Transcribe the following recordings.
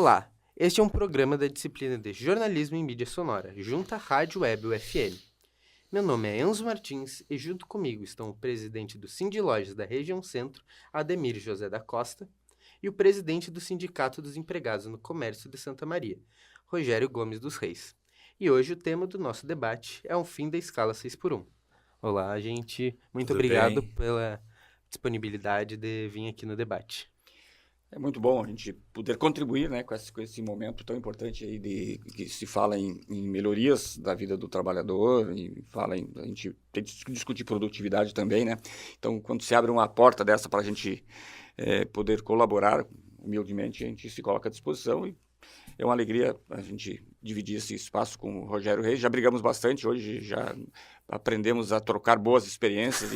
Olá, este é um programa da disciplina de Jornalismo em Mídia Sonora, junto à Rádio Web UFN. Meu nome é Enzo Martins e junto comigo estão o presidente do Sindilojas Lojas da região centro, Ademir José da Costa, e o presidente do Sindicato dos Empregados no Comércio de Santa Maria, Rogério Gomes dos Reis. E hoje o tema do nosso debate é o fim da escala 6x1. Olá, gente. Muito Tudo obrigado bem? pela disponibilidade de vir aqui no debate. É muito bom a gente poder contribuir, né, com esse momento tão importante aí que se fala em melhorias da vida do trabalhador e a gente tem que discutir produtividade também, né? Então, quando se abre uma porta dessa para a gente poder colaborar, humildemente, a gente se coloca à disposição e é uma alegria a gente dividir esse espaço com o Rogério Reis. Já brigamos bastante, hoje já aprendemos a trocar boas experiências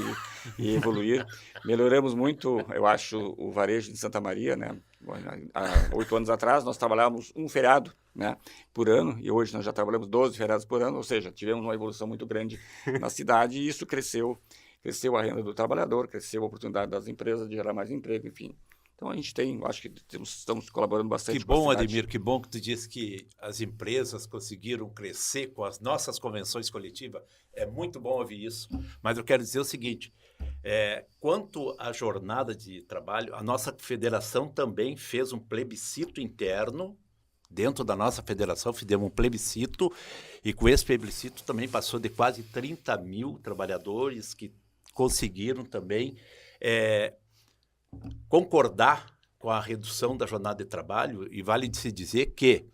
e evoluir. Melhoramos muito, eu acho, o varejo de Santa Maria, né? Há 8 anos atrás, nós trabalhávamos um feriado, né, por ano, e hoje nós já trabalhamos 12 feriados por ano, ou seja, tivemos uma evolução muito grande na cidade e isso cresceu a renda do trabalhador, cresceu a oportunidade das empresas de gerar mais emprego, enfim. Então, a gente acho que estamos colaborando bastante. Que bom, Ademir, que bom que tu disse que as empresas conseguiram crescer com as nossas convenções coletivas. É muito bom ouvir isso. Mas eu quero dizer o seguinte, quanto à jornada de trabalho, a nossa federação também fez um plebiscito interno. Dentro da nossa federação, fizemos um plebiscito e com esse plebiscito também passou de quase 30 mil trabalhadores que conseguiram também concordar com a redução da jornada de trabalho, e vale se dizer que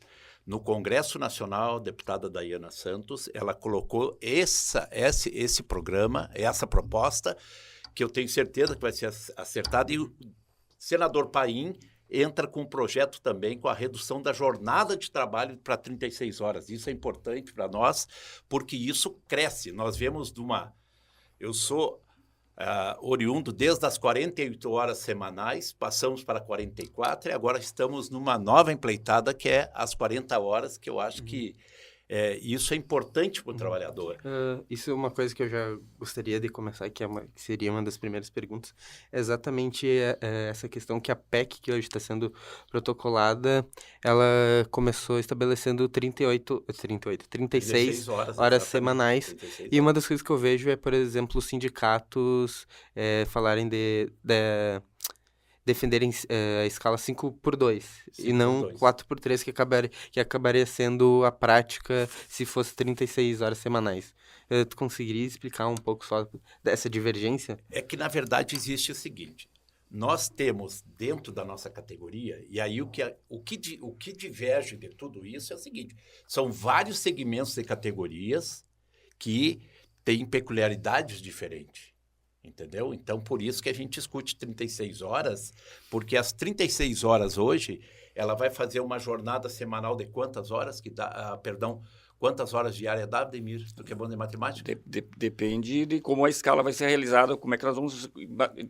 no Congresso Nacional, a deputada Daiana Santos, ela colocou esse programa, essa proposta, que eu tenho certeza que vai ser acertada, e o senador Paim entra com um projeto também com a redução da jornada de trabalho para 36 horas. Isso é importante para nós, porque isso cresce. Nós vemos eu sou oriundo desde as 48 horas semanais, passamos para 44 e agora estamos numa nova empleitada que é as 40 horas, que eu acho que isso é importante para o trabalhador. Isso é uma coisa que eu já gostaria de começar, que seria uma das primeiras perguntas, é exatamente essa questão que a PEC, que hoje está sendo protocolada, ela começou estabelecendo 36 horas semanais, 36 e uma das coisas que eu vejo é, por exemplo, os sindicatos falarem defenderem a escala 5x2 e não 4x3, que acabaria sendo a prática se fosse 36 horas semanais. Tu conseguiria explicar um pouco só dessa divergência? É que, na verdade, existe o seguinte, nós temos dentro da nossa categoria, e aí o que diverge de tudo isso é o seguinte, são vários segmentos de categorias que têm peculiaridades diferentes. Entendeu? Então, por isso que a gente discute 36 horas, porque as 36 horas hoje, ela vai fazer uma jornada semanal de quantas horas que dá, quantas horas diárias dá, Ademir? Tu que é bom de matemática? Depende de como a escala vai ser realizada, como é que nós vamos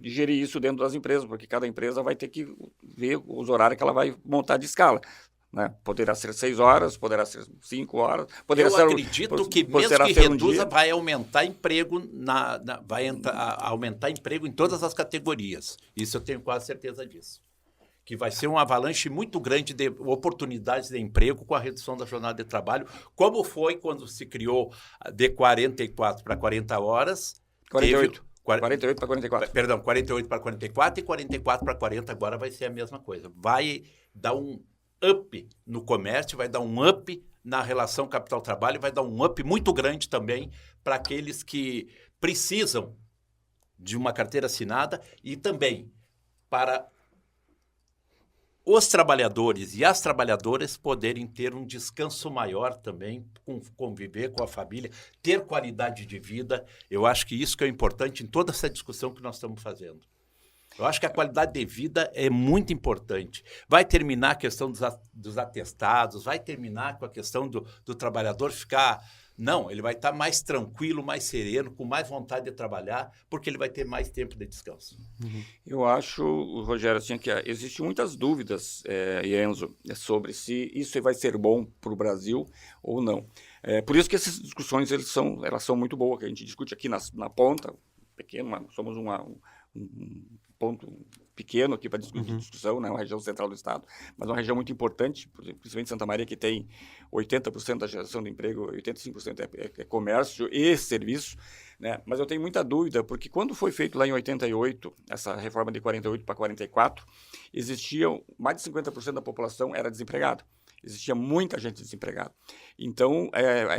gerir isso dentro das empresas, porque cada empresa vai ter que ver os horários que ela vai montar de escala. Né? Poderá ser 6 horas, poderá ser 5 horas. Eu acredito que mesmo que reduza, vai aumentar emprego, aumentar emprego em todas as categorias. Isso eu tenho quase certeza disso. Que vai ser uma avalanche muito grande de oportunidades de emprego com a redução da jornada de trabalho, como foi quando se criou de 44 para 40 horas. 48. 48 para 44. Perdão, 48 para 44 e 44 para 40 agora vai ser a mesma coisa. Vai dar um up no comércio, vai dar um up na relação capital-trabalho, vai dar um up muito grande também para aqueles que precisam de uma carteira assinada e também para os trabalhadores e as trabalhadoras poderem ter um descanso maior também, conviver com a família, ter qualidade de vida. Eu acho que isso que é importante em toda essa discussão que nós estamos fazendo. Eu acho que a qualidade de vida é muito importante. Vai terminar a questão dos atestados, vai terminar com a questão do trabalhador ficar... Não, ele vai estar mais tranquilo, mais sereno, com mais vontade de trabalhar, porque ele vai ter mais tempo de descanso. Eu acho, Rogério, assim, que existem muitas dúvidas, Enzo, sobre se isso vai ser bom para o Brasil ou não. Por isso que essas discussões elas são muito boas, que a gente discute aqui na ponta, pequeno, somos um ponto pequeno aqui para discussão, né? Uma região central do estado, mas uma região muito importante, principalmente Santa Maria, que tem 80% da geração de emprego, 85% é comércio e serviço, né? Mas eu tenho muita dúvida, porque quando foi feito lá em 88, essa reforma de 48 para 44, existiam mais de 50% da população era desempregada. Existia muita gente desempregada. Então,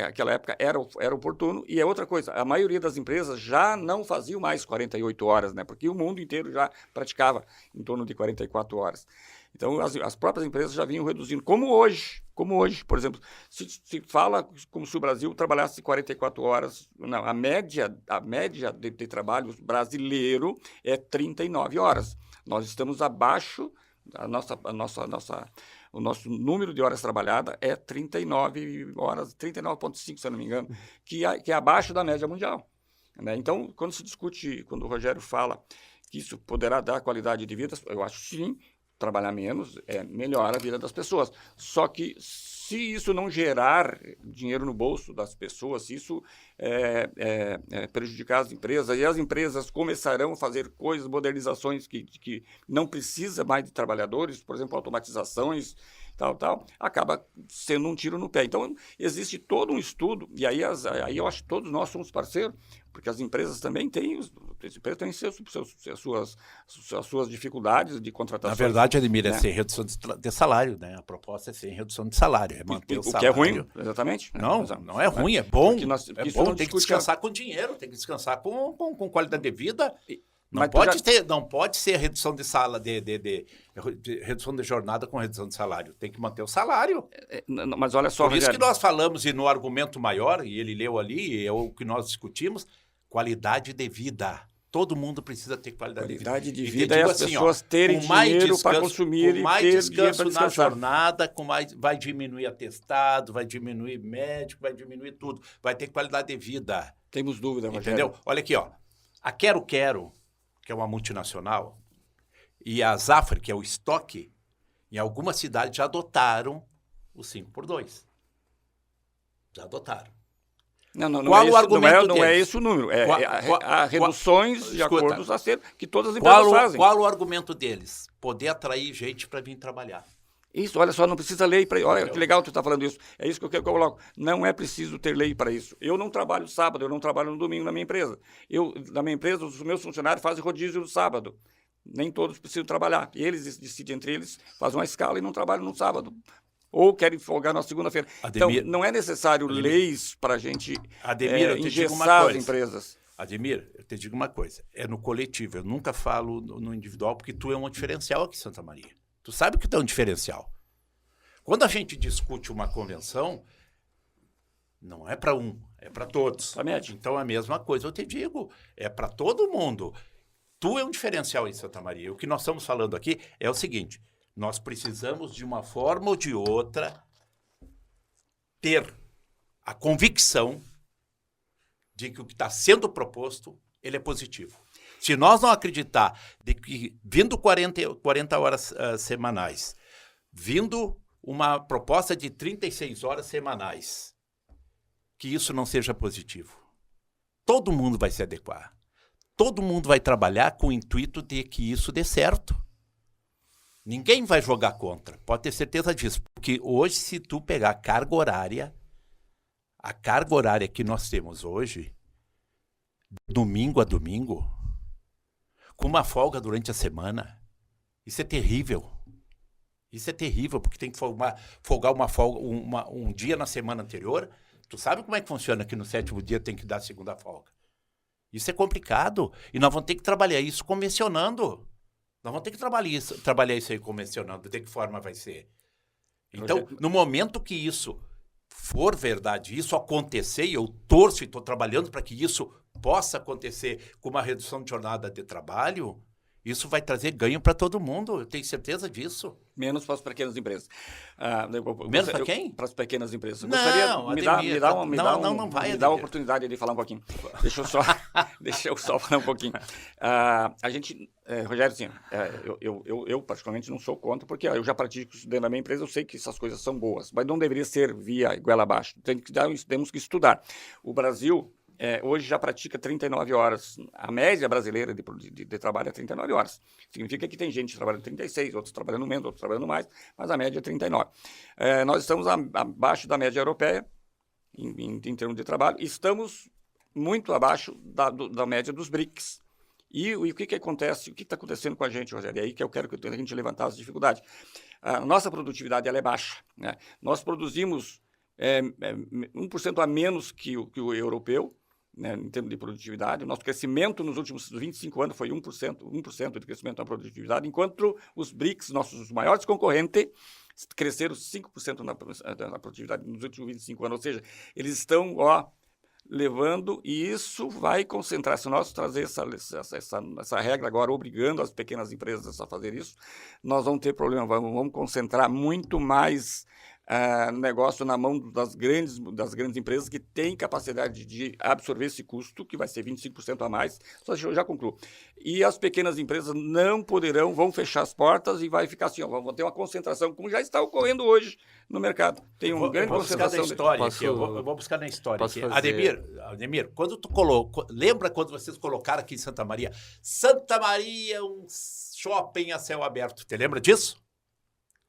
aquela época era oportuno. E é outra coisa, a maioria das empresas já não faziam mais 48 horas, né? Porque o mundo inteiro já praticava em torno de 44 horas. Então, as próprias empresas já vinham reduzindo. Como hoje, por exemplo, se fala como se o Brasil trabalhasse 44 horas. Não, a média de trabalho brasileiro é 39 horas. Nós estamos abaixo, o nosso número de horas trabalhadas é 39 horas, 39,5, se eu não me engano, que é abaixo da média mundial, né? Então, quando o Rogério fala que isso poderá dar qualidade de vida, eu acho sim, trabalhar menos melhora a vida das pessoas. Só que se isso não gerar dinheiro no bolso das pessoas, se isso prejudicar as empresas, e as empresas começarão a fazer coisas, modernizações que não precisa mais de trabalhadores, por exemplo, automatizações, tal, acaba sendo um tiro no pé. Então, existe todo um estudo, e aí eu acho que todos nós somos parceiros, porque as empresas também têm as suas dificuldades de contratação. Na verdade, Ademir, né? É sem redução de salário, né? A proposta é sem redução de salário, é manter o salário. Que é ruim, exatamente. Não é ruim, é bom. Porque É bom, tem que descansar com dinheiro, tem que descansar com qualidade de vida. Não pode ser redução de redução de jornada com redução de salário. Tem que manter o salário. Mas olha só, Por isso que nós falamos, e no argumento maior, e ele leu ali, é o que nós discutimos, qualidade de vida. Todo mundo precisa ter qualidade de vida. E as pessoas terem dinheiro para consumir com mais e ter descanso na jornada, vai diminuir atestado, vai diminuir médico, vai diminuir tudo. Vai ter qualidade de vida. Temos dúvida, Rogério. Entendeu? Olha aqui, ó. A Quero Quero, que é uma multinacional, e a Zafra, que é o estoque, em algumas cidades já adotaram o 5x2. Já adotaram. Não é esse o número. Há reduções de acordos a ser que todas as empresas fazem. Qual o argumento deles? Poder atrair gente para vir trabalhar. Isso, olha só, não precisa lei para isso. Olha que legal tu está falando isso. É isso que eu coloco. Não é preciso ter lei para isso. Eu não trabalho sábado, eu não trabalho no domingo na minha empresa. Na minha empresa, os meus funcionários fazem rodízio no sábado. Nem todos precisam trabalhar. E eles decidem entre eles, fazem uma escala e não trabalham no sábado. Ou querem folgar na segunda-feira. Então, não é necessário leis para a gente engessar as empresas. Ademir, eu te digo uma coisa. É no coletivo. Eu nunca falo no individual, porque tu é um diferencial aqui em Santa Maria. Tu sabe que tu é um diferencial. Quando a gente discute uma convenção, não é para um, é para todos. Então, a mesma coisa eu te digo. É para todo mundo. Tu é um diferencial em Santa Maria. O que nós estamos falando aqui é o seguinte. Nós precisamos, de uma forma ou de outra, ter a convicção de que o que está sendo proposto, ele é positivo. Se nós não acreditar de que, vindo 40 horas semanais, vindo uma proposta de 36 horas semanais, que isso não seja positivo, todo mundo vai se adequar. Todo mundo vai trabalhar com o intuito de que isso dê certo. Ninguém vai jogar contra, pode ter certeza disso. Porque hoje, se tu pegar a carga horária que nós temos hoje, domingo a domingo, com uma folga durante a semana, isso é terrível. Isso é terrível, porque tem que folgar um dia na semana anterior. Tu sabe como é que funciona que no 7º dia tem que dar a segunda folga? Isso é complicado. E nós vamos ter que trabalhar isso convencionando. Nós vamos ter que trabalhar isso aí convencionando. De que forma vai ser? Então, no momento que isso for verdade, isso acontecer, e eu torço e estou trabalhando para que isso possa acontecer com uma redução de jornada de trabalho, isso vai trazer ganho para todo mundo. Eu tenho certeza disso. Menos para as pequenas empresas. Menos para quem? Para as pequenas empresas. Eu não, gostaria não vai. Me dá a oportunidade de falar um pouquinho. Deixa eu só falar um pouquinho. A gente, Rogério, assim, eu particularmente não sou contra, porque eu já pratico isso dentro da minha empresa, eu sei que essas coisas são boas, mas não deveria ser via goela abaixo. Temos que estudar. O Brasil hoje já pratica 39 horas. A média brasileira de trabalho é 39 horas. Significa que tem gente trabalhando 36, outros trabalhando menos, outros trabalhando mais, mas a média é 39. Nós estamos abaixo da média europeia, em termos de trabalho, e estamos muito abaixo da média dos BRICS. E o que acontece? O que está acontecendo com a gente, Rogério? É aí que eu quero que a gente levantar as dificuldades. A nossa produtividade ela é baixa, né? Nós produzimos 1% a menos que o europeu, né, em termos de produtividade. O nosso crescimento nos últimos 25 anos foi 1% de crescimento na produtividade, enquanto os BRICS, nossos maiores concorrentes, cresceram 5% na produtividade nos últimos 25 anos. Ou seja, eles estão levando, e isso vai concentrar. Se nós trazer essa regra agora, obrigando as pequenas empresas a fazer isso, nós vamos ter problema, vamos concentrar muito mais negócio na mão das grandes empresas que têm capacidade de absorver esse custo, que vai ser 25% a mais. Só já concluo. E as pequenas empresas não poderão, vão fechar as portas e vai ficar assim, vão ter uma concentração, como já está ocorrendo hoje no mercado. Tem uma grande concentração. Eu vou buscar na história aqui. Ademir, quando tu colocou, lembra quando vocês colocaram aqui em Santa Maria, um shopping a céu aberto, te lembra disso?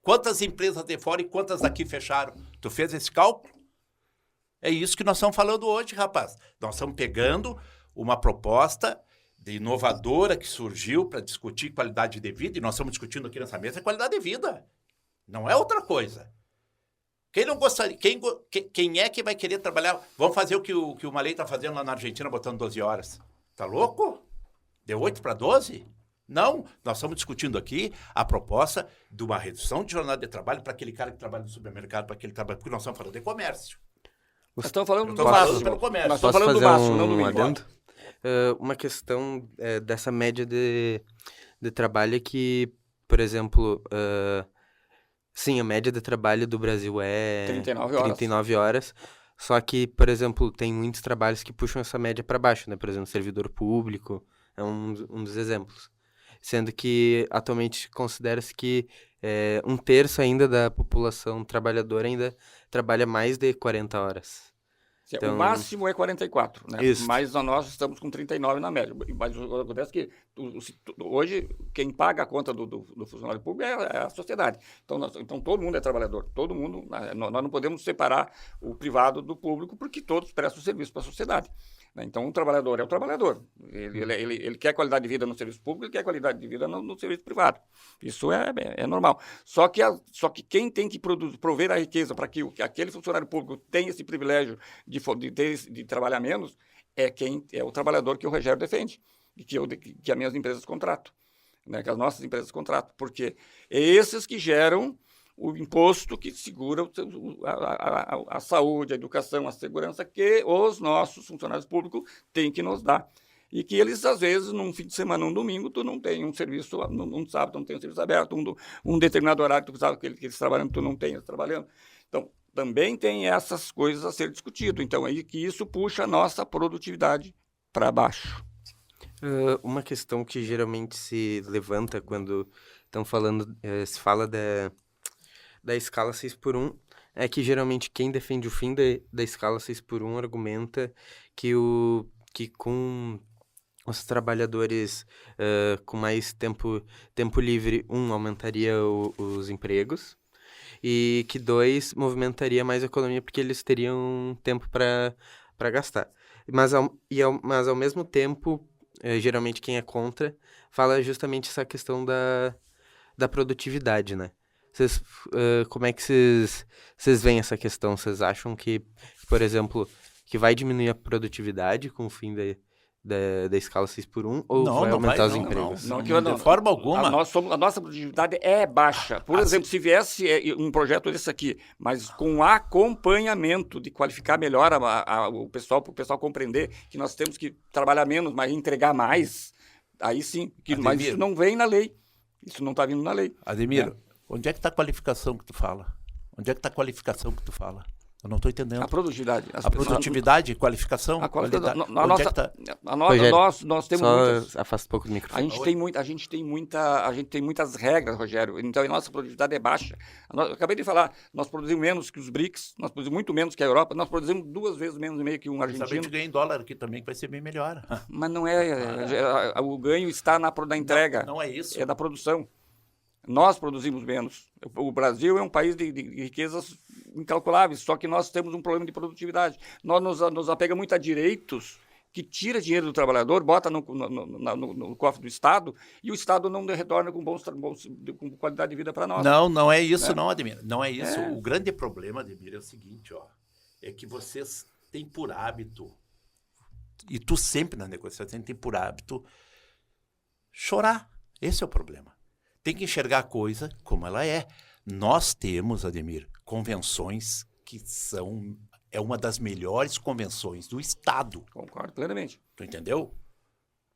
Quantas empresas de fora e quantas daqui fecharam? Tu fez esse cálculo? É isso que nós estamos falando hoje, rapaz. Nós estamos pegando uma proposta inovadora que surgiu para discutir qualidade de vida, e nós estamos discutindo aqui nessa mesa qualidade de vida. Não é outra coisa. Quem não gostaria, quem é que vai querer trabalhar? Vamos fazer o que o Malay está fazendo lá na Argentina, botando 12 horas. Tá louco? De 8 para 12? Não, nós estamos discutindo aqui a proposta de uma redução de jornada de trabalho para aquele cara que trabalha no supermercado, para aquele trabalho, porque nós estamos falando de comércio. Nós estamos falando do máximo. Pelo comércio. Nós estamos falando do máximo, não do mínimo. Uma questão dessa média de trabalho é que, por exemplo, sim, a média de trabalho do Brasil é 39 horas. Só que, por exemplo, tem muitos trabalhos que puxam essa média para baixo, né? Por exemplo, servidor público é um dos exemplos. Sendo que atualmente considera-se que 1/3 ainda da população trabalhadora ainda trabalha mais de 40 horas. Então, o máximo é 44, né? Isso. Mas nós estamos com 39 na média. Mas acontece que hoje quem paga a conta do funcionário público é a sociedade. Então todo mundo é trabalhador. Todo mundo. Nós não podemos separar o privado do público porque todos prestam serviço para a sociedade. Então, o trabalhador é o trabalhador. Ele quer qualidade de vida no serviço público, ele quer qualidade de vida no serviço privado. Isso é normal. Só que quem tem que prover a riqueza para que aquele funcionário público tenha esse privilégio de trabalhar menos é o trabalhador que o Rogério defende e que as minhas empresas contratam, né? Que as nossas empresas contratam. Porque é esses que geram o imposto que segura a saúde, a educação, a segurança que os nossos funcionários públicos têm que nos dar. E que eles, às vezes, num fim de semana, num domingo, tu não tem um serviço, num sábado, tu não tem um serviço aberto, um determinado horário, tu sabe que eles trabalhando, tu não tem eles trabalhando. Então, também tem essas coisas a ser discutido. Então, aí que isso puxa a nossa produtividade para baixo. Uma questão que geralmente se levanta quando estão falando, se fala da escala 6x1, é que geralmente quem defende o fim da escala 6x1 argumenta que com os trabalhadores com mais tempo livre, aumentaria os empregos, e que 2, movimentaria mais a economia porque eles teriam tempo para gastar. Mas ao mesmo tempo, geralmente quem é contra fala justamente essa questão da produtividade, né? Como é que vocês veem essa questão? Vocês acham que, por exemplo, que vai diminuir a produtividade com o fim da escala 6x1 ou vai aumentar os empregos? Não, de forma alguma. A nossa produtividade é baixa. Por exemplo, se viesse um projeto desse aqui, mas com acompanhamento de qualificar melhor o pessoal, para o pessoal compreender que nós temos que trabalhar menos, mas entregar mais, aí sim. Mas isso não vem na lei. Isso não está vindo na lei. Ademir, onde é que está a qualificação que tu fala? Eu não estou entendendo. A produtividade. A produtividade, qualificação? A qualidade. Onde é que tá? Nós temos Só muitas... afasta um pouco do microfone. A gente tem muitas regras, Rogério. Então, a nossa produtividade é baixa. Eu acabei de falar, nós produzimos menos que os BRICS, nós produzimos muito menos que a Europa, nós produzimos 2 vezes menos e meio que um argentino. A gente ganha em dólar aqui também, que vai ser bem melhor. Mas não é... O ganho está na entrega. Não é isso. É da produção. Nós produzimos menos. O Brasil é um país de riquezas incalculáveis, só que nós temos um problema de produtividade. Nós nos apegamos muito a direitos que tira dinheiro do trabalhador, bota no cofre do Estado, e o Estado não retorna com com qualidade de vida para nós. Não é isso, não, Ademir. Não é isso. O grande problema, Ademir, é o seguinte, ó, é que vocês têm por hábito, e tu sempre na negociação tem por hábito, chorar. Esse é o problema. Tem que enxergar a coisa como ela é. Nós temos, Ademir, convenções que é uma das melhores convenções do Estado. Concordo plenamente. Tu entendeu?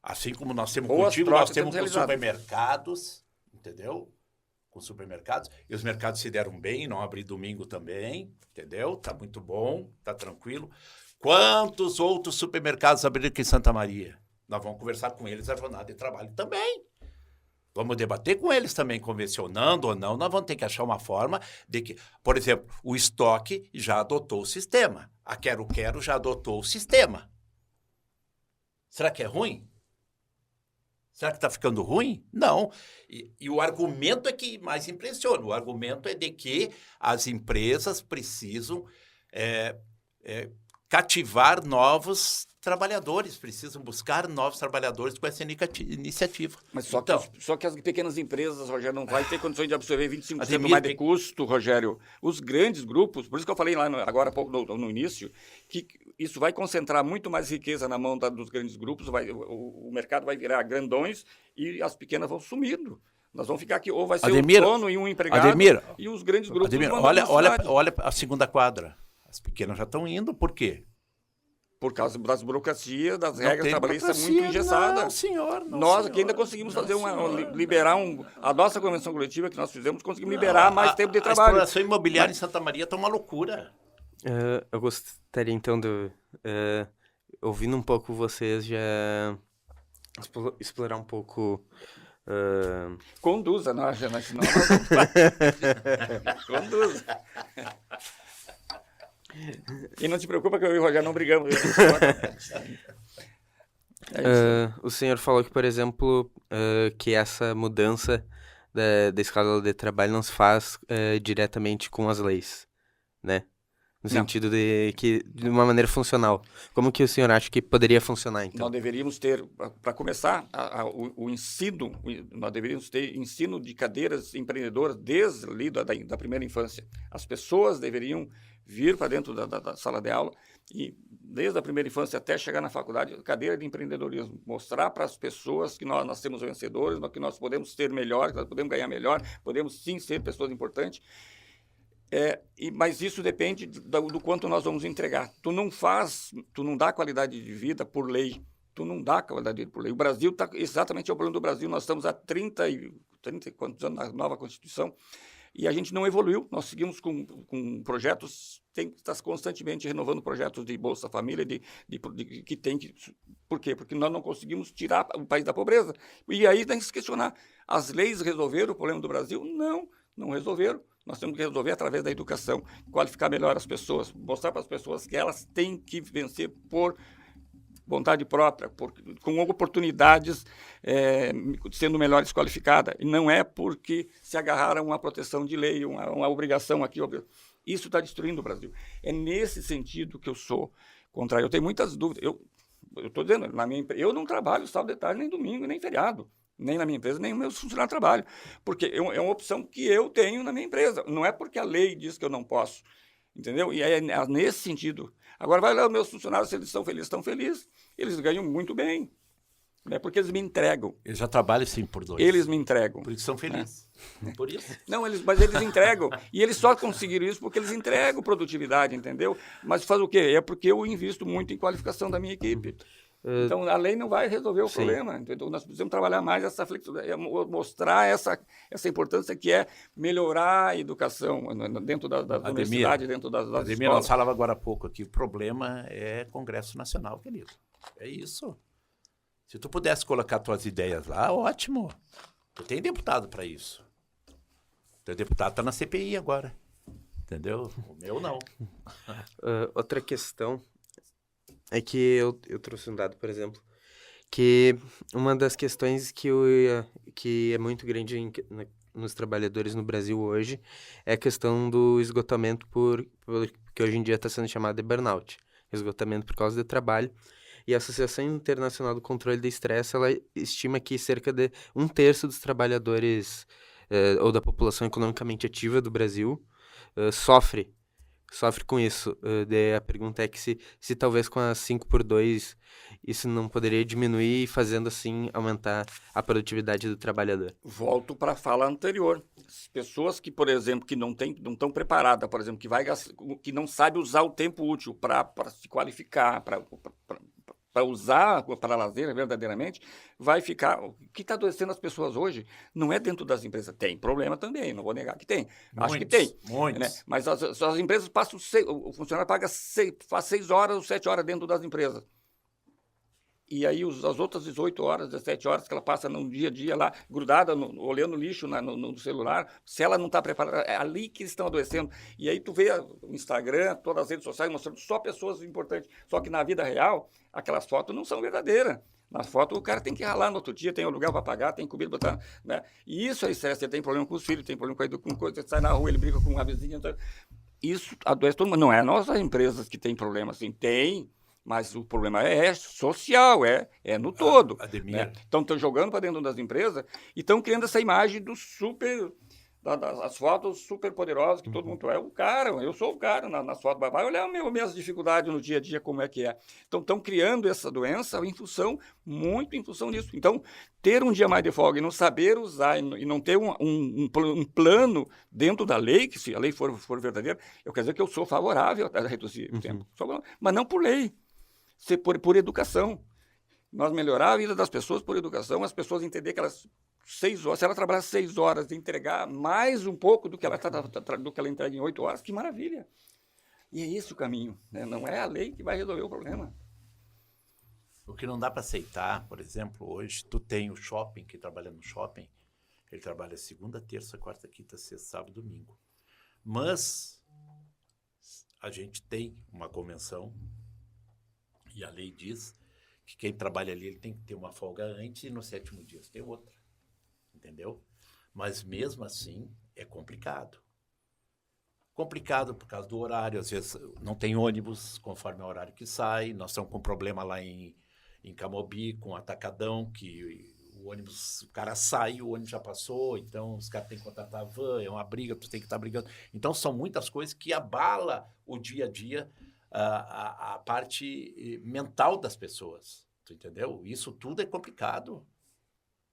Assim como nós temos Boas contigo, trocas nós temos com realizadas. supermercados, entendeu? Com supermercados. E os mercados se deram bem, não abri domingo também, entendeu? Tá muito bom, tá tranquilo. Quantos outros supermercados abriram aqui em Santa Maria? Nós vamos conversar com eles a jornada de trabalho também. Vamos debater com eles também, convencionando ou não. Nós vamos ter que achar uma forma de que, por exemplo, o estoque já adotou o sistema. A Quero Quero já adotou o sistema. Será que é ruim? Será que está ficando ruim? Não. E o argumento é que mais impressiona. O argumento é de que as empresas precisam cativar novos trabalhadores, precisam buscar novos trabalhadores com essa iniciativa. Mas só que as pequenas empresas, Rogério, não vai ter condições de absorver 25% Ademir, mais de custo, Rogério. Os grandes grupos, por isso que eu falei lá agora há pouco no início, que isso vai concentrar muito mais riqueza na mão dos grandes grupos, o mercado vai virar grandões e as pequenas vão sumindo. Nós vamos ficar aqui, ou vai ser Ademir, um dono e um empregado, e os grandes grupos Ademir, vão olha a segunda quadra. As pequenas já estão indo, por quê? Por causa das burocracias, das regras trabalhistas muito engessadas. Não, senhor. Nós aqui ainda conseguimos liberar a nossa convenção coletiva que nós fizemos, conseguimos liberar mais tempo de trabalho. A exploração imobiliária em Santa Maria está uma loucura. Eu gostaria, então, de, ouvindo um pouco vocês, já explorar um pouco... Conduza, não, senão conduza. E não te preocupa que eu e o Rogério não brigamos. O senhor falou que, por exemplo, que essa mudança da escala de trabalho não se faz diretamente com as leis, né? No sentido de que, de uma maneira funcional. Como que o senhor acha que poderia funcionar, então? Nós deveríamos ter, para começar, o ensino, nós deveríamos ter ensino de cadeiras empreendedoras desde ali da primeira infância. As pessoas deveriam vir para dentro da sala de aula e, desde a primeira infância até chegar na faculdade, cadeira de empreendedorismo. Mostrar para as pessoas que nós temos vencedores, que nós podemos ter melhor, que nós podemos ganhar melhor, podemos sim ser pessoas importantes. Mas isso depende do quanto nós vamos entregar. Tu não dá qualidade de vida por lei. Tu não dá qualidade de vida por lei. O Brasil está exatamente o problema do Brasil. Nós estamos há 30 e quantos anos na nova Constituição e a gente não evoluiu. Nós seguimos com projetos, está constantemente renovando projetos de Bolsa Família, que tem que... Por quê? Porque nós não conseguimos tirar o país da pobreza. E aí tem que se questionar. As leis resolveram o problema do Brasil? Não resolveram. Nós temos que resolver através da educação, qualificar melhor as pessoas, mostrar para as pessoas que elas têm que vencer por vontade própria, com oportunidades, sendo melhores qualificadas. E não é porque se agarraram a uma proteção de lei, uma obrigação aqui. Isso está destruindo o Brasil. É nesse sentido que eu sou contrário. Eu tenho muitas dúvidas. Eu estou dizendo, eu não trabalho sábado de tarde, nem domingo, nem feriado. Nem na minha empresa, nem os meus funcionários trabalham. Porque é uma opção que eu tenho na minha empresa. Não é porque a lei diz que eu não posso. Entendeu? E é nesse sentido. Agora, vai lá, os meus funcionários, se eles estão felizes. Eles ganham muito bem. Né? Porque eles me entregam. Eles já trabalham sim por 2. Eles me entregam. Por isso são felizes. Por isso. Não, mas eles entregam. E eles só conseguiram isso porque eles entregam produtividade, entendeu? Mas faz o quê? É porque eu invisto muito em qualificação da minha equipe. Então, a lei não vai resolver o Sim. problema. Então, nós precisamos trabalhar mais essa flexibilidade, mostrar essa importância que é melhorar a educação dentro das universidades, dentro das Ademir, escolas. nós falávamos agora há pouco aqui, o problema é Congresso Nacional, querido. É isso. Se tu pudesse colocar tuas ideias lá, ótimo. Tu tem deputado para isso. Teu deputado está na CPI agora. Entendeu? O meu não. Outra questão é que eu trouxe um dado, por exemplo, que uma das questões que é muito grande nos trabalhadores no Brasil hoje é a questão do esgotamento que hoje em dia está sendo chamado de burnout, esgotamento por causa do trabalho. E a Associação Internacional do Controle do Estresse, ela estima que cerca de 1/3 dos trabalhadores ou da população economicamente ativa do Brasil sofre com isso. Daí a pergunta é que se talvez com a 5x2 isso não poderia diminuir, fazendo assim aumentar a produtividade do trabalhador. Volto para a fala anterior. As pessoas que, por exemplo, que não estão preparadas, por exemplo, que não sabe usar o tempo útil para se qualificar, para usar para lazer verdadeiramente, vai ficar... O que está adoecendo as pessoas hoje não é dentro das empresas. Tem problema também, não vou negar que tem. Acho que tem. Muitos. Né? Mas as empresas passam... O funcionário faz 6 horas ou 7 horas dentro das empresas. E aí as outras 18 horas, 17 horas que ela passa no dia a dia lá, grudada, olhando lixo no celular, se ela não está preparada, é ali que eles estão adoecendo. E aí tu vê o Instagram, todas as redes sociais mostrando só pessoas importantes. Só que na vida real, aquelas fotos não são verdadeiras. Nas fotos o cara tem que ralar no outro dia, tem um lugar para pagar, tem comida para botar, né? E isso é estresse, ele tem problema com os filhos, tem problema com coisa, sai na rua, ele briga com a vizinha. Então, isso adoece todo mundo. Não é nossas empresas que tem problema, assim, tem... Mas o problema é social, é no todo. Ademir. Né? Então, estão jogando para dentro das empresas e estão criando essa imagem do super... as fotos super poderosas, que todo mundo é o cara, eu sou o cara nas fotos. Vai olhar minhas dificuldades no dia a dia, como é que é. Então, estão criando essa doença muito em função disso. Então, ter um dia mais de folga e não saber usar e não ter um plano dentro da lei, que se a lei for verdadeira, eu quero dizer que eu sou favorável a reduzir o tempo. Mas não por lei. Por educação. Nós melhorar a vida das pessoas por educação, as pessoas entenderem que elas 6 horas, se ela trabalhar 6 horas e entregar mais um pouco do que ela entrega em 8 horas, que maravilha. E é esse o caminho, né? Não é a lei que vai resolver o problema. O que não dá para aceitar, por exemplo, hoje tu tem o shopping, que trabalha no shopping, ele trabalha segunda, terça, quarta, quinta, sexta, sábado, domingo. Mas a gente tem uma convenção e a lei diz que quem trabalha ali ele tem que ter uma folga antes e no 7º dia tem outra. Entendeu? Mas mesmo assim é complicado. Complicado por causa do horário, às vezes não tem ônibus conforme o horário que sai. Nós estamos com problema lá em Camobi, com Atacadão, que o cara sai, o ônibus já passou, então os caras têm que contratar a van, é uma briga, tu tem que estar brigando. Então são muitas coisas que abalam o dia a dia, a parte mental das pessoas. Tu entendeu? Isso tudo é complicado.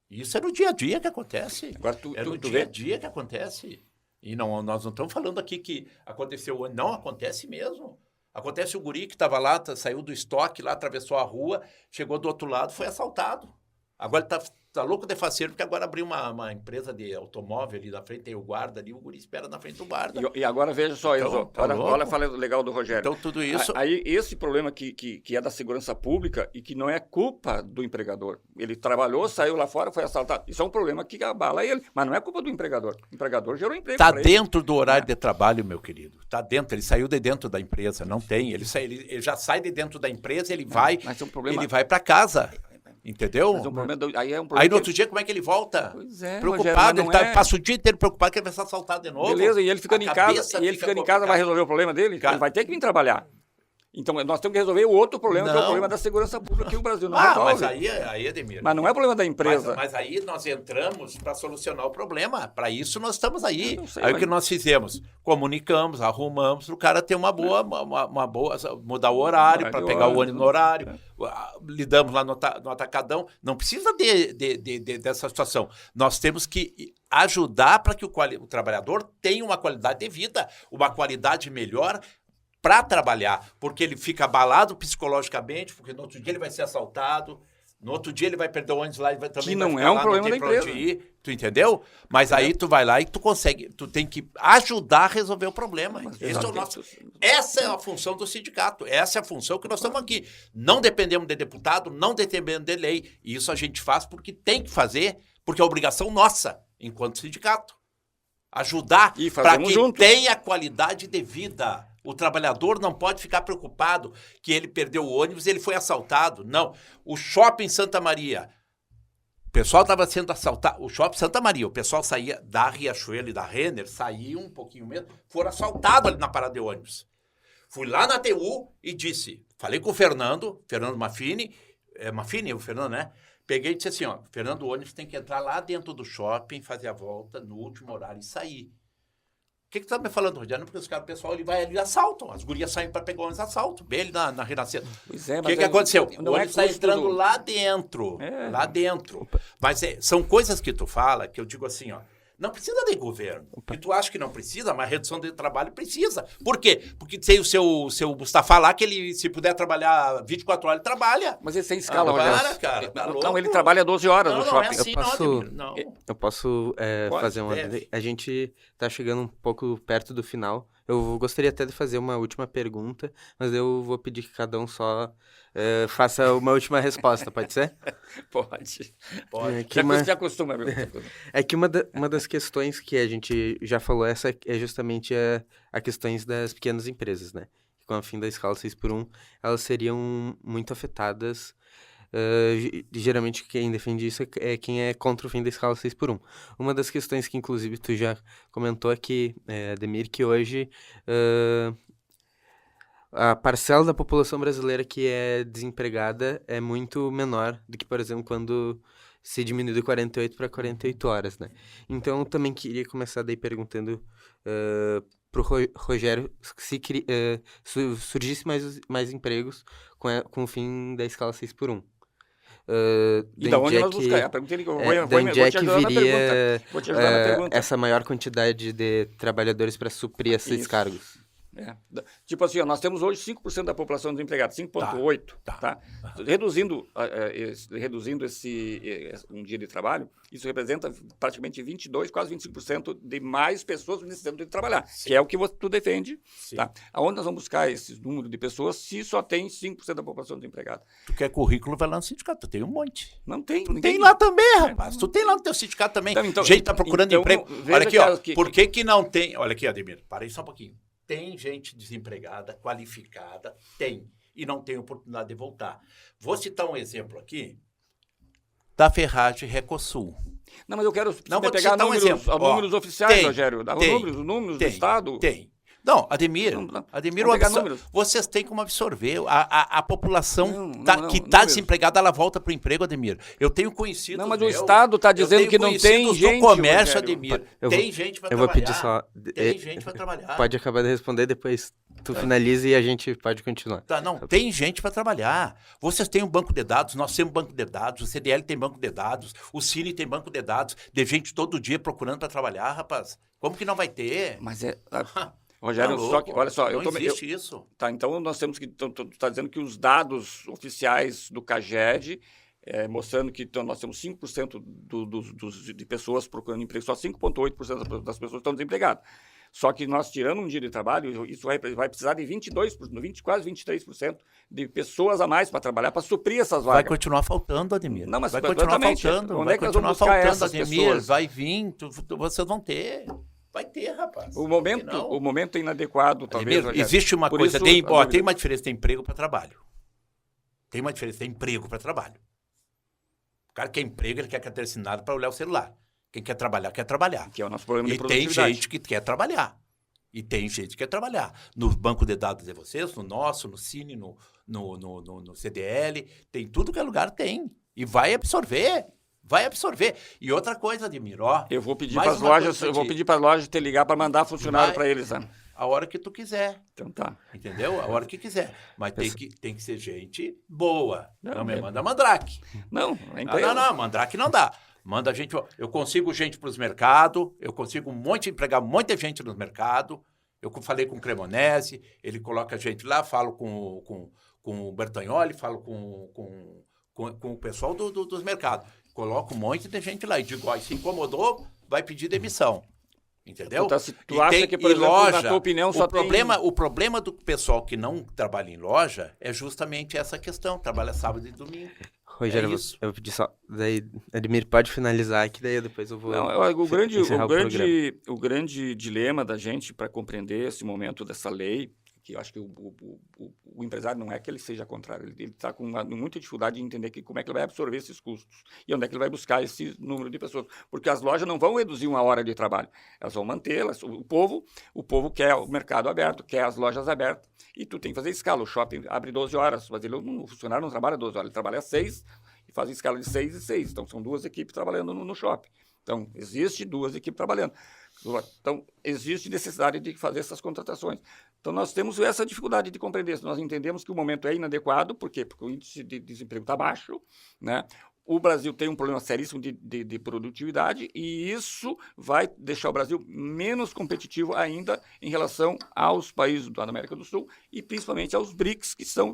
Isso é no dia a dia que acontece. Agora, é no dia a dia que acontece. E nós não estamos falando aqui que aconteceu. Não, acontece mesmo. Acontece o guri que estava lá, saiu do estoque lá, atravessou a rua, chegou do outro lado, foi assaltado. Agora ele tá louco de faceiro, porque agora abriu uma empresa de automóvel ali na frente, tem o guarda ali, o guri espera na frente do guarda. E agora veja só, então, olha a fala legal do Rogério. Então tudo isso... Aí esse problema que é da segurança pública e que não é culpa do empregador. Ele trabalhou, saiu lá fora, foi assaltado. Isso é um problema que abala ele, mas não é culpa do empregador. O empregador gerou emprego. Está dentro do horário de trabalho, meu querido. Está dentro, ele saiu de dentro da empresa, não tem. Ele já sai de dentro da empresa, ele vai para casa. Entendeu? Mas aí é um problema. Aí no outro dia, como é que ele volta? Pois é, preocupado, Rogério, ele passa o dia inteiro preocupado que ele vai ser assaltado de novo. Beleza, e ele ficando em casa, vai resolver o problema dele? Ele vai ter que vir trabalhar. Então, nós temos que resolver o outro problema, que é o problema da segurança pública que o Brasil não resolve. Mas aí, Ademir... Mas não é o problema da empresa. Mas aí nós entramos para solucionar o problema. Para isso nós estamos aí. Aí o que nós fizemos? Comunicamos, arrumamos, o cara ter uma boa mudar o horário para pegar o ônibus no horário. Lidamos lá no Atacadão. Não precisa dessa situação. Nós temos que ajudar para que o trabalhador tenha uma qualidade de vida, uma qualidade melhor, para trabalhar, porque ele fica abalado psicologicamente, porque no outro dia ele vai ser assaltado, no outro dia ele vai perder o ônibus lá, ele vai também Que vai não ficar é um lá, problema não tem da pra onde empresa. ir, tu entendeu? Mas aí tu vai lá e tu consegue, tu tem que ajudar a resolver o problema. Essa é a função do sindicato, essa é a função que nós estamos aqui. Não dependemos de deputado, não dependemos de lei, e isso a gente faz porque tem que fazer, porque é obrigação nossa, enquanto sindicato. Ajudar E para fazemos que junto. tenha qualidade de vida. O trabalhador não pode ficar preocupado que ele perdeu o ônibus e ele foi assaltado. Não. O shopping Santa Maria, o pessoal estava sendo assaltado. O shopping Santa Maria, o pessoal saía da Riachuelo e da Renner, saía um pouquinho mesmo, foram assaltados ali na parada de ônibus. Fui lá na TU e disse, falei com o Fernando Maffini, Maffini, o Fernando, né? Peguei e disse assim, ó, Fernando, o ônibus tem que entrar lá dentro do shopping, fazer a volta no último horário e sair. O que tu tá me falando, Rodiano? Porque os caras, o pessoal, ele vai ali e assaltam. As gurias saem para pegar o ônibus, assaltam. Bem ali na Renascença. Pois é, O que aconteceu? O ônibus está entrando do... lá dentro. É. Lá dentro. Mas são coisas que tu fala que eu digo assim, ó. Não precisa de governo. E tu acha que não precisa, mas redução de trabalho precisa. Por quê? Porque tem o seu Mustafa lá, que ele, se puder trabalhar 24 horas, ele trabalha. Mas ele tem escala, para, cara. Tá louco. Não, ele trabalha 12 horas Não, no não shopping. é assim, Eu posso- não, Ademir. Não. Eu posso Pode, fazer uma... deve. A gente tá chegando um pouco perto do final. Eu gostaria até de fazer uma última pergunta, mas eu vou pedir que cada um só faça uma última resposta, pode ser? Pode. É que uma- Se acostuma, meu. É que uma das questões que a gente já falou essa é justamente a questões das pequenas empresas, né? Com a fim da escala 6x1, elas seriam muito afetadas. Geralmente quem defende isso é quem é contra o fim da escala 6x1. Uma das questões que inclusive tu já comentou aqui, Ademir, que hoje a parcela da população brasileira que é desempregada é muito menor do que, por exemplo, quando se diminui de 48 para 48 horas, né? Então, eu também queria começar daí perguntando pro Rogério se surgisse mais empregos com o fim da escala 6x1. E da onde nós buscar? A pergunta que eu vou onde é te que ajudar na viria pergunta. Vou te ajudar na pergunta. essa maior quantidade de trabalhadores para suprir esses Isso. cargos? Tipo assim, ó, nós temos hoje 5% da população desempregada, 5,8%. Tá. Reduzindo esse um dia de trabalho, isso representa praticamente 22%, quase 25% de mais pessoas necessitando de trabalhar, que é o que tu defende. Tá? Aonde nós vamos buscar esse número de pessoas se só tem 5% da população desempregada? Tu quer currículo, vai lá no sindicato. Tu tem um monte. Não tem. Tu ninguém- tem lá também, rapaz. Tu tem lá no teu sindicato também. Então, gente tá procurando então, emprego. veja Olha aqui, ó. que- Por que não tem... Olha aqui, Ademir. Para aí só um pouquinho. Tem gente desempregada, qualificada, tem. E não tem oportunidade de voltar. Vou citar um exemplo aqui da Ferragem Recosul. Não, mas eu quero Não, vou te pegar citar um números, exemplo. Ó, números oficiais, tem, Rogério. tem, Os números do Tem, Estado. Tem. Não, Ademir, Não, Ademir, vamos pegar absor- números. vocês têm como absorver. A população Não, que está números. desempregada, ela volta para o emprego, Ademir. Eu tenho conhecido. Não, mas o Estado está dizendo que não tem gente, do comércio, Rogério. Ademir. Eu Tem gente para Eu vou trabalhar. pedir só... Tem gente para trabalhar. Pode acabar de responder, depois tu finaliza e a gente pode continuar. Tá, não, tem gente para trabalhar. Vocês têm um banco de dados, nós temos banco de dados, o CDL tem banco de dados, o Cine tem banco de dados, de gente todo dia procurando para trabalhar, rapaz. Como que não vai ter? Mas Rogério, Tá só louco? que, olha só, não existe isso. Tá, então nós temos que. Tu está dizendo que os dados oficiais do CAGED, mostrando que nós temos 5% de pessoas procurando emprego, só 5,8% das pessoas estão desempregadas. Só que nós tirando um dia de trabalho, isso vai precisar de 22%, quase 23% de pessoas a mais para trabalhar, para suprir essas Vai vagas. continuar faltando, Ademir. Não, mas vai continuar exatamente. faltando. Onde Vai é que nós continuar vamos buscar faltando, essas Ademir. pessoas? Vai vir, vocês vão ter. Vai ter, rapaz. O Por que não? momento é inadequado, talvez. Ademir, Rogério. existe uma Por coisa, isso, tem a dúvida. uma diferença de emprego para trabalho. Tem uma diferença de emprego para trabalho. O cara quer emprego, ele quer ter assinado para olhar o celular. Quem quer trabalhar, quer trabalhar. Que é o nosso problema de E tem produtividade. gente que quer trabalhar. E tem gente que quer trabalhar. No banco de dados de vocês, no nosso, no Cine, no CDL, tem tudo que é lugar, tem. E vai absorver. Vai absorver. E outra coisa, Ademir, ó. Eu vou pedir mais para as uma lojas, coisa pra eu vou ti. pedir para as lojas te ligar para mandar funcionário Vai. para eles, né? A hora que tu quiser. Então tá. Entendeu? A hora que quiser. Mas tem que ser gente boa. Não me é- manda mandrake. Não, é empresa. Não, mandrake não dá. Manda gente. Eu consigo gente para os mercados, eu consigo empregar muita gente nos mercados, Eu falei com o Cremonese, ele coloca a gente lá, falo com o Bertagnoli, falo com o pessoal dos mercados. Coloca um monte de gente lá e digo, ó, se incomodou, vai pedir demissão. Entendeu? Então, se tu acha que, por exemplo, loja, na tua opinião, só o problema do pessoal que não trabalha em loja é justamente essa questão, trabalha sábado e domingo. Rogério, eu pedi só, daí, Ademir, pode finalizar que daí depois eu vou o grande dilema da gente para compreender esse momento dessa lei, que eu acho que o empresário não é que ele seja contrário, ele está com muita dificuldade de entender como é que ele vai absorver esses custos e onde é que ele vai buscar esse número de pessoas, porque as lojas não vão reduzir uma hora de trabalho, elas vão mantê-las, o povo quer o mercado aberto, quer as lojas abertas, e tu tem que fazer escala, o shopping abre 12 horas, mas o funcionário não trabalha 12 horas, ele trabalha 6 e faz escala de 6 e 6, então são 2 equipes trabalhando no shopping. Então, existe 2 equipes trabalhando. Então, existe necessidade de fazer essas contratações. Então, nós temos essa dificuldade de compreender. Nós entendemos que o momento é inadequado, por quê? Porque o índice de desemprego está baixo, né? O Brasil tem um problema seríssimo de produtividade e isso vai deixar o Brasil menos competitivo ainda em relação aos países da América do Sul e principalmente aos BRICS, que estão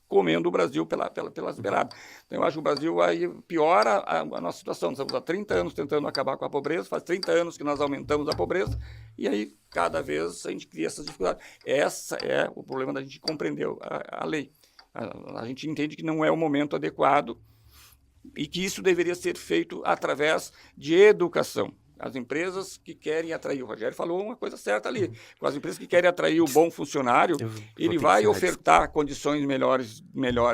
comendo o Brasil pelas beiradas. Então, eu acho que o Brasil aí piora a nossa situação. Nós estamos há 30 anos tentando acabar com a pobreza, faz 30 anos que nós aumentamos a pobreza, e aí, cada vez, a gente cria essas dificuldades. Esse é o problema da gente compreender a lei. A gente entende que não é o momento adequado e que isso deveria ser feito através de educação. As empresas que querem atrair, o Rogério falou uma coisa certa ali, com as empresas que querem atrair o bom funcionário, ele vai ofertar condições melhores,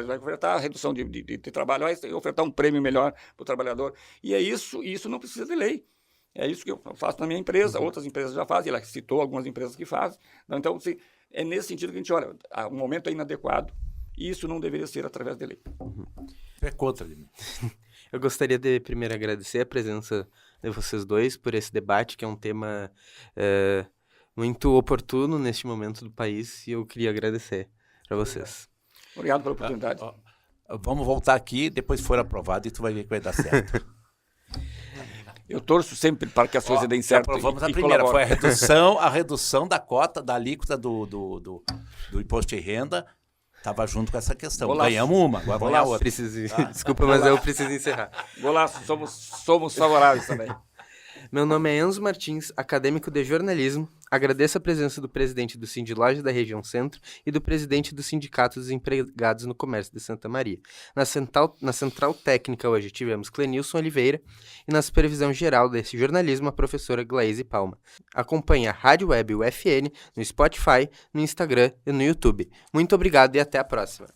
vai ofertar redução de trabalho, vai ofertar um prêmio melhor para o trabalhador. E isso não precisa de lei. É isso que eu faço na minha empresa, outras empresas já fazem, ela citou algumas empresas que fazem. Então, assim, é nesse sentido que a gente olha, o momento é inadequado e isso não deveria ser através de lei. É contra. Eu gostaria de primeiro agradecer a presença de vocês dois por esse debate, que é um tema muito oportuno neste momento do país, e eu queria agradecer para vocês. Obrigado pela oportunidade. Vamos voltar aqui, depois for aprovado e tu vai ver que vai dar certo. Eu torço sempre para que as coisas deem certo. Aprovamos a primeira, foi a redução da cota, da alíquota do imposto de renda. Estava junto com essa questão. Golaço. Ganhamos uma, agora vamos a outra. Desculpa, mas eu preciso encerrar. Golaço, somos favoráveis também. Meu nome é Enzo Martins, acadêmico de jornalismo. Agradeço a presença do presidente do Sindlojas da região Centro e do presidente do Sindicato dos Empregados no Comércio de Santa Maria. Na central técnica hoje tivemos Clenilson Oliveira e na supervisão geral desse jornalismo a professora Glaise Palma. Acompanhe a Rádio Web UFN no Spotify, no Instagram e no YouTube. Muito obrigado e até a próxima.